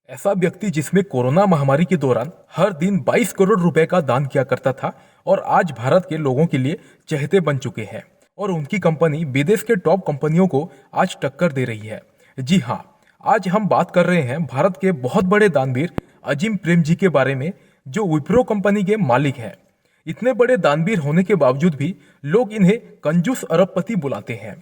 ऐसा व्यक्ति जिसमें कोरोना महामारी के दौरान हर दिन 22 करोड़ रुपए का दान किया करता था और आज भारत के लोगों के लिए चहेते बन चुके हैं और उनकी कंपनी विदेश के टॉप कंपनियों को आज टक्कर दे रही है। जी हाँ, आज हम बात कर रहे हैं भारत के बहुत बड़े दानवीर अजीम प्रेमजी के बारे में, जो विप्रो कंपनी के मालिक हैं। इतने बड़े दानवीर होने के बावजूद भी लोग इन्हें कंजूस अरबपति बुलाते हैं।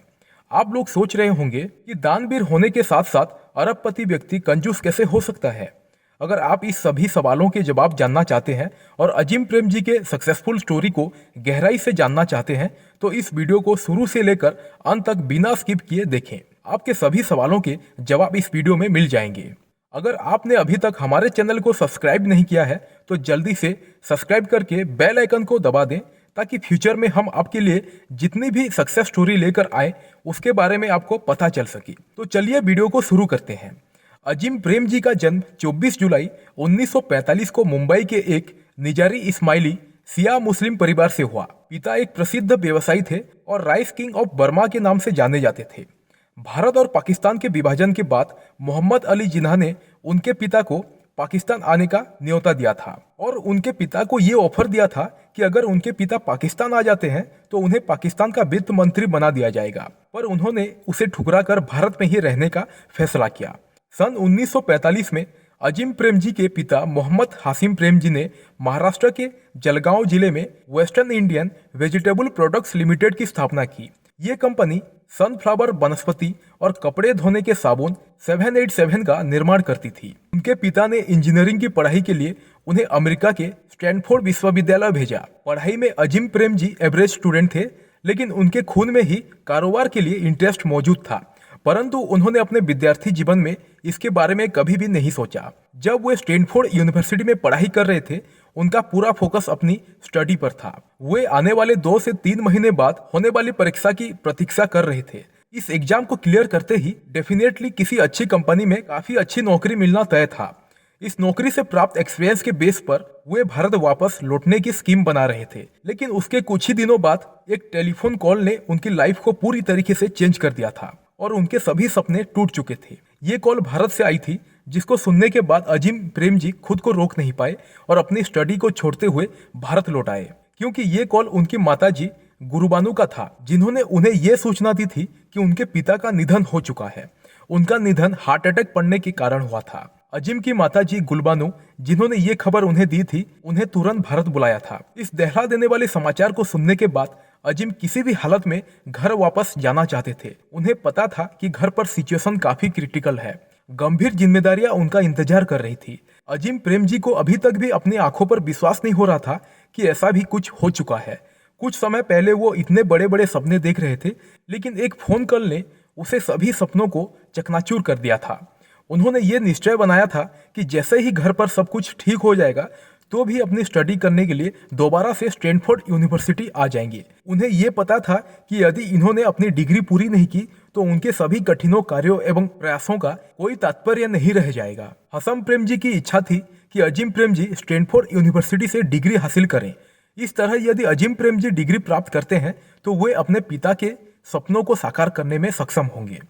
आप लोग सोच रहे होंगे कि दानवीर होने के साथ साथ अरबपति व्यक्ति कंजूस कैसे हो सकता है। अगर आप इस सभी सवालों के जवाब जानना चाहते हैं और अजीम प्रेमजी के सक्सेसफुल स्टोरी को गहराई से जानना चाहते हैं तो इस वीडियो को शुरू से लेकर अंत तक बिना स्किप किए देखें। आपके सभी सवालों के जवाब इस वीडियो में मिल जाएंगे। अगर आपने अभी तक हमारे चैनल को सब्सक्राइब नहीं किया है तो जल्दी से सब्सक्राइब करके बेल आइकन को दबा दें, ताकि फ्यूचर में हम आपके लिए जितनी भी सक्सेस स्टोरी लेकर आए उसके बारे में आपको पता चल सके। तो चलिए वीडियो को शुरू करते हैं। अजीम प्रेमजी का जन्म 24 जुलाई 1945 को मुंबई के एक निजारी इस्माइली सिया मुस्लिम परिवार से हुआ। पिता एक प्रसिद्ध व्यवसायी थे और राइस किंग ऑफ बर्मा के नाम से जाने जाते थे। भारत और पाकिस्तान के विभाजन के बाद मोहम्मद अली जिन्ना ने उनके पिता को पाकिस्तान आने का न्योता दिया था और उनके पिता को ये ऑफर दिया था कि अगर उनके पिता पाकिस्तान आ जाते हैं तो उन्हें पाकिस्तान का वित्त मंत्री बना दिया जाएगा, पर उन्होंने उसे ठुकराकर भारत में ही रहने का फैसला किया। सन 1945 में अजीम प्रेमजी के पिता मोहम्मद हासिम प्रेमजी ने महाराष्ट्र के जलगांव जिले में western Indian vegetable products limited की स्थापना की। ये कंपनी सनफ्लावर वनस्पति और कपड़े धोने के साबुन 787 का निर्माण करती थी। उनके पिता ने इंजीनियरिंग की पढ़ाई के लिए उन्हें अमेरिका के स्टैनफोर्ड विश्वविद्यालय भेजा। पढ़ाई में अजीम प्रेमजी एवरेज स्टूडेंट थे, लेकिन उनके खून में ही कारोबार के लिए इंटरेस्ट मौजूद था, परंतु उन्होंने अपने विद्यार्थी जीवन में इसके बारे में कभी भी नहीं सोचा। जब वे स्टैनफोर्ड यूनिवर्सिटी में पढ़ाई कर रहे थे, उनका पूरा फोकस अपनी स्टडी पर था। वे आने वाले 2 से 3 महीने बाद होने वाली परीक्षा की प्रतीक्षा कर रहे थे। इस एग्जाम को क्लियर करते ही डेफिनेटली किसी अच्छी कंपनी में काफी अच्छी नौकरी मिलना तय था। इस नौकरी से प्राप्त एक्सपीरियंस के बेस पर वे भारत वापस लौटने की स्कीम बना रहे थे, लेकिन उसके कुछ ही दिनों बाद एक टेलीफोन कॉल ने उनकी लाइफ को पूरी तरीके से चेंज कर दिया था और उनके सभी सपने टूट चुके थे। ये कॉल भारत से आई थी, जिसको सुनने के बाद अजीम प्रेमजी खुद को रोक नहीं पाए और अपनी स्टडी को छोड़ते हुए भारत लौट आए, क्योंकि ये कॉल उनकी माताजी गुरुबानू का था, जिन्होंने उन्हें यह सूचना दी थी कि उनके पिता का निधन हो चुका है। उनका निधन हार्ट अटैक पड़ने के कारण हुआ था। अजीम की माताजी गुलबानू, जिन्होंने ये खबर उन्हें दी थी, उन्हें तुरंत भारत बुलाया था। इस दहला देने वाले समाचार को सुनने के बाद अजीम किसी भी हालत में घर वापस जाना चाहते थे। उन्हें पता था कि घर पर सिचुएशन काफी क्रिटिकल है, गंभीर जिम्मेदारियां उनका इंतजार कर रही थी। अजीम प्रेमजी को अभी तक भी अपनी आंखों पर विश्वास नहीं हो रहा था कि ऐसा भी कुछ हो चुका है। कुछ समय पहले वो इतने बड़े बड़े सपने देख रहे थे, लेकिन एक फोन कॉल ने उसे सभी सपनों को चकनाचूर कर दिया था। उन्होंने ये निश्चय बनाया था कि जैसे ही घर पर सब कुछ ठीक हो जाएगा तो भी अपनी स्टडी करने के लिए दोबारा से स्टैनफोर्ड यूनिवर्सिटी आ जाएंगे। उन्हें यह पता था कि यदि इन्होंने अपनी डिग्री पूरी नहीं की तो उनके सभी कठिनों कार्यों एवं प्रयासों का कोई तात्पर्य नहीं रह जाएगा। हसम प्रेमजी की इच्छा थी कि अजीम प्रेमजी स्टैनफोर्ड यूनिवर्सिटी से डिग्री हासिल करें। इस तरह यदि अजीम प्रेमजी डिग्री प्राप्त करते हैं तो वे अपने पिता के सपनों को साकार करने में सक्षम होंगे।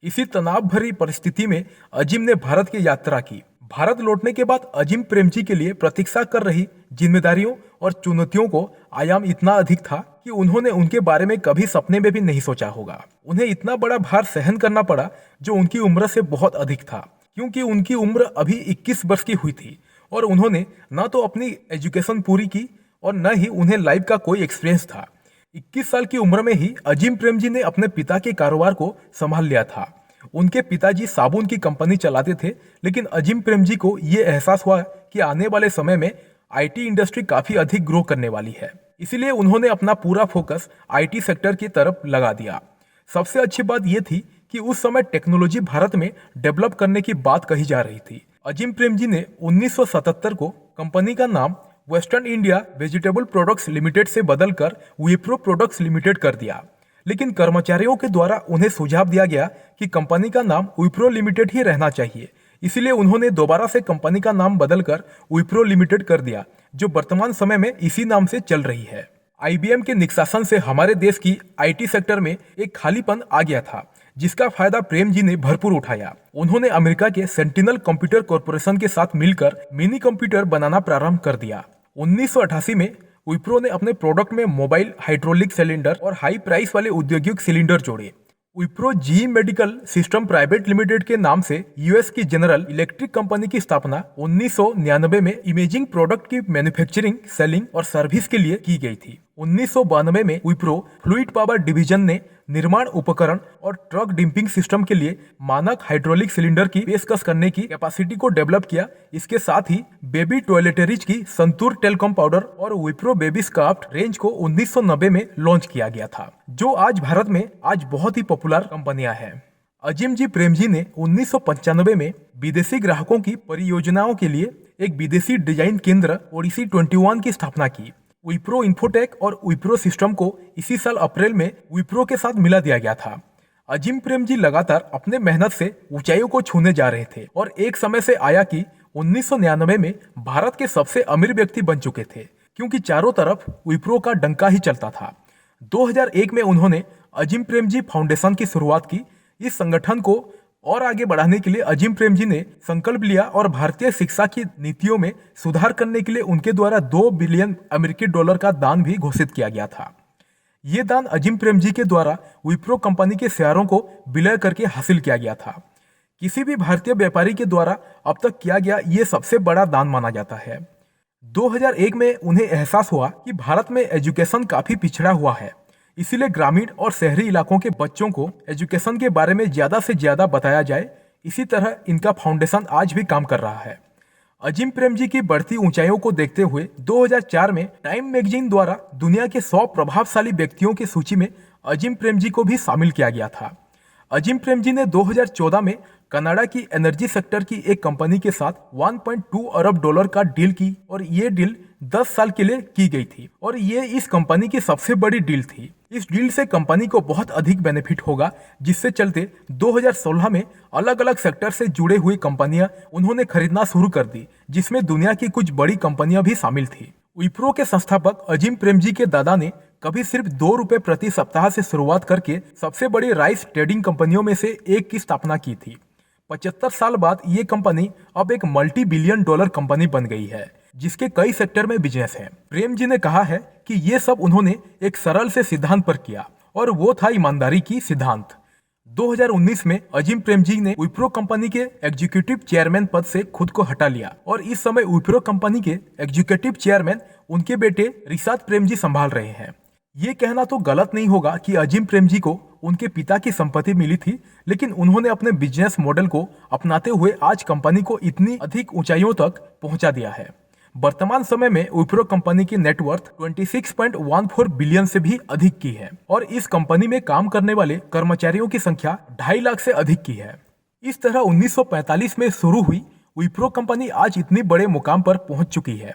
इसी तनाव भरी परिस्थिति में अजीम ने भारत की यात्रा की। भारत लौटने के बाद अजीम प्रेमजी के लिए प्रतीक्षा कर रही जिम्मेदारियों और चुनौतियों को आयाम इतना अधिक था कि उन्होंने उनके बारे में कभी सपने में भी नहीं सोचा होगा। उन्हें इतना बड़ा भार सहन करना पड़ा जो उनकी उम्र से बहुत अधिक था, क्योंकि उनकी उम्र अभी 21 वर्ष की हुई थी और उन्होंने न तो अपनी एजुकेशन पूरी की और न ही उन्हें लाइफ का कोई एक्सपीरियंस था। 21 साल की उम्र में ही अजीम प्रेमजी ने अपने पिता के कारोबार को संभाल लिया था। उनके पिताजी साबुन की कंपनी चलाते थे, लेकिन अजीम प्रेमजी को ये एहसास हुआ कि आने वाले समय में आईटी इंडस्ट्री काफी अधिक ग्रो करने वाली है। इसीलिए उन्होंने अपना पूरा फोकस आईटी सेक्टर की तरफ लगा दिया। सबसे अच्छी बात यह थी कि उस समय टेक्नोलॉजी भारत में डेवलप करने की बात कही जा रही थी। अजीम प्रेमजी ने 1977 को कंपनी का नाम western India vegetable products limited से बदलकर विप्रो प्रोडक्ट्स लिमिटेड कर दिया, लेकिन कर्मचारियों के द्वारा उन्हें सुझाव दिया गया कि कंपनी का नाम विप्रो लिमिटेड ही रहना चाहिए। इसलिए उन्होंने दोबारा से कंपनी का नाम बदलकर विप्रो लिमिटेड कर दिया, जो वर्तमान समय में इसी नाम से चल रही है। आईबीएम के निष्कासन से हमारे देश की आईटी सेक्टर में एक खालीपन आ गया था, जिसका फायदा प्रेम जी ने भरपूर उठाया। उन्होंने अमेरिका के सेंटिनल कंप्यूटर कॉरपोरेशन के साथ मिलकर मिनी कंप्यूटर बनाना प्रारंभ कर दिया। 1988 में विप्रो ने अपने प्रोडक्ट में मोबाइल हाइड्रोलिक सिलेंडर और हाई प्राइस वाले औद्योगिक सिलेंडर जोड़े। विप्रो जी मेडिकल सिस्टम प्राइवेट लिमिटेड के नाम से यूएस की जनरल इलेक्ट्रिक कंपनी की स्थापना 1999 में इमेजिंग प्रोडक्ट की मैन्युफैक्चरिंग, सेलिंग और सर्विस के लिए की गई थी। 1992 में विप्रो फ्लूइड पावर डिवीजन ने निर्माण उपकरण और ट्रक डंपिंग सिस्टम के लिए मानक हाइड्रोलिक सिलेंडर की पेशकश करने की कैपेसिटी को डेवलप किया। इसके साथ ही बेबी टॉयलेटरीज की संतूर टेलकॉम पाउडर और विप्रो बेबी स्क्राफ्ट रेंज को 1990 में लॉन्च किया गया था, जो आज भारत में बहुत ही पॉपुलर कंपनियां हैं। अजीम जी प्रेम जी ने 1995 में विदेशी ग्राहकों की परियोजनाओं के लिए एक विदेशी डिजाइन केंद्र ओडिसी 21 की स्थापना की। विप्रो इन्फोटेक और विप्रो सिस्टम को इसी साल अप्रैल में विप्रो के साथ मिला दिया गया था। अजीम प्रेम जी लगातार अपने मेहनत से ऊंचाइयों को छूने जा रहे थे और एक समय से आया कि 1999 में भारत के सबसे अमीर व्यक्ति बन चुके थे, क्योंकि चारों तरफ विप्रो का डंका ही चलता था। 2001 में उन्होंने अजीम प्रेम जी फाउंडेशन की शुरुआत की। इस संगठन को और आगे बढ़ाने के लिए अजीम प्रेम जी ने संकल्प लिया और भारतीय शिक्षा की नीतियों में सुधार करने के लिए उनके द्वारा 2 बिलियन अमेरिकी डॉलर का दान भी घोषित किया गया था। ये दान अजीम प्रेम जी के द्वारा विप्रो कंपनी के शेयरों को विलय करके हासिल किया गया था। किसी भी भारतीय व्यापारी के द्वारा अब तक किया गया ये सबसे बड़ा दान माना जाता है। 2001 में उन्हें एहसास हुआ कि भारत में एजुकेशन काफी पिछड़ा हुआ है, इसीलिए ग्रामीण और शहरी इलाकों के बच्चों को एजुकेशन के बारे में ज्यादा से ज्यादा बताया जाए। इसी तरह इनका फाउंडेशन आज भी काम कर रहा है। अजीम प्रेम जी की बढ़ती ऊंचाइयों को देखते हुए 2004 में टाइम मैगजीन द्वारा दुनिया के 100 प्रभावशाली व्यक्तियों की सूची में अजीम प्रेम जी को भी शामिल किया गया था। अजीम प्रेम जी ने 2014 में कनाडा की एनर्जी सेक्टर की एक कंपनी के साथ 1.2 अरब डॉलर का डील की और ये डील 10 साल के लिए की गई थी और ये इस कंपनी की सबसे बड़ी डील थी। इस डील से कंपनी को बहुत अधिक बेनिफिट होगा, जिससे चलते 2016 में अलग अलग सेक्टर से जुड़े हुई कंपनियां उन्होंने खरीदना शुरू कर दी, जिसमें दुनिया की कुछ बड़ी कंपनियां भी शामिल थी। विप्रो के संस्थापक अजीम प्रेम जी के दादा ने कभी सिर्फ 2 रुपए प्रति सप्ताह से शुरुआत करके सबसे बड़ी राइस ट्रेडिंग कंपनियों में से एक की स्थापना की थी। 75 साल बाद ये कंपनी अब एक मल्टी बिलियन डॉलर कंपनी बन गई है, जिसके कई सेक्टर में बिजनेस है। प्रेम जी ने कहा है कि ये सब उन्होंने एक सरल से सिद्धांत पर किया और वो था ईमानदारी की सिद्धांत। 2019 में अजीम प्रेम जी ने विप्रो कंपनी के एग्जीक्यूटिव चेयरमैन पद से खुद को हटा लिया और इस समय विप्रो कंपनी के एग्जीक्यूटिव चेयरमैन उनके बेटे रिशाद प्रेम जी संभाल रहे हैं। ये कहना तो गलत नहीं होगा कि अजीम प्रेम जी को उनके पिता की संपत्ति मिली थी, लेकिन उन्होंने अपने बिजनेस मॉडल को अपनाते हुए आज कंपनी को इतनी अधिक ऊंचाइयों तक पहुंचा दिया है। वर्तमान समय में विप्रो कंपनी की नेटवर्थ 26.14 बिलियन से भी अधिक की है और इस कंपनी में काम करने वाले कर्मचारियों की संख्या 2.5 लाख से अधिक की है। इस तरह 1945 में शुरू हुई विप्रो कंपनी आज इतनी बड़े मुकाम पर पहुंच चुकी है।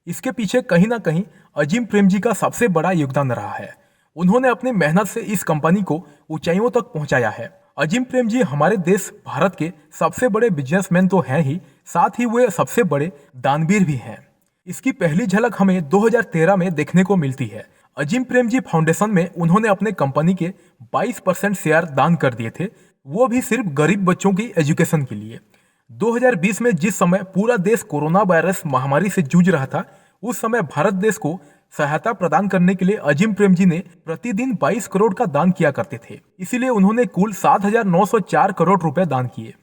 इसके पीछे कहीं ना कहीं अजीम प्रेम जी का सबसे बड़ा योगदान रहा है। उन्होंने अपनी मेहनत से इस कंपनी को ऊंचाइयों तक पहुंचाया है। अजीम प्रेम जी हमारे देश भारत के सबसे बड़े बिजनेसमैन तो हैं ही, साथ ही वे सबसे बड़े दानवीर भी हैं। इसकी पहली झलक हमें 2013 में देखने को मिलती है। अजीम प्रेम जी फाउंडेशन में उन्होंने अपने कंपनी के 22% शेयर दान कर दिए थे, वो भी सिर्फ गरीब बच्चों की एजुकेशन के लिए। 2020 में जिस समय पूरा देश कोरोना वायरस महामारी से जूझ रहा था, उस समय भारत देश को सहायता प्रदान करने के लिए अजीम प्रेम जी ने प्रतिदिन 22 करोड़ का दान किया करते थे। इसीलिए उन्होंने कुल 7,904 करोड़ रुपए दान किए।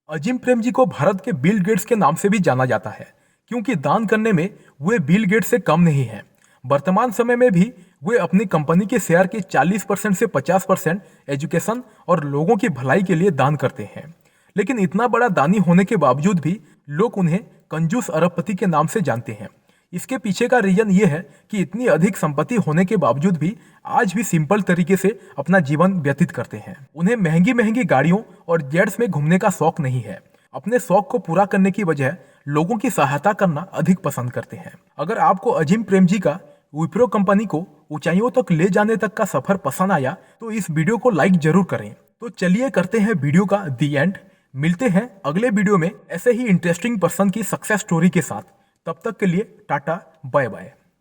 अजीम प्रेम जी को भारत के बिल गेट्स के नाम से भी जाना जाता है, क्योंकि दान करने में वे बिल गेट्स से कम नहीं हैं। वर्तमान समय में भी वे अपनी कंपनी के शेयर के 40% से 50% एजुकेशन और लोगों की भलाई के लिए दान करते हैं। लेकिन इतना बड़ा दानी होने के बावजूद भी लोग उन्हें कंजूस अरबपति के नाम से जानते हैं। इसके पीछे का रीजन ये है कि इतनी अधिक संपत्ति होने के बावजूद भी आज भी सिंपल तरीके से अपना जीवन व्यतीत करते हैं। उन्हें महंगी महंगी गाड़ियों और जेट्स में घूमने का शौक नहीं है। अपने शौक को पूरा करने की बजाय लोगों की सहायता करना अधिक पसंद करते हैं। अगर आपको अजीम प्रेम जी का विप्रो कंपनी को ऊंचाइयों तक ले जाने तक का सफर पसंद आया तो इस वीडियो को लाइक जरूर करें। तो चलिए करते हैं वीडियो का दी एंड। मिलते हैं अगले वीडियो में ऐसे ही इंटरेस्टिंग पर्सन की सक्सेस स्टोरी के साथ। तब तक के लिए टाटा बाय बाय।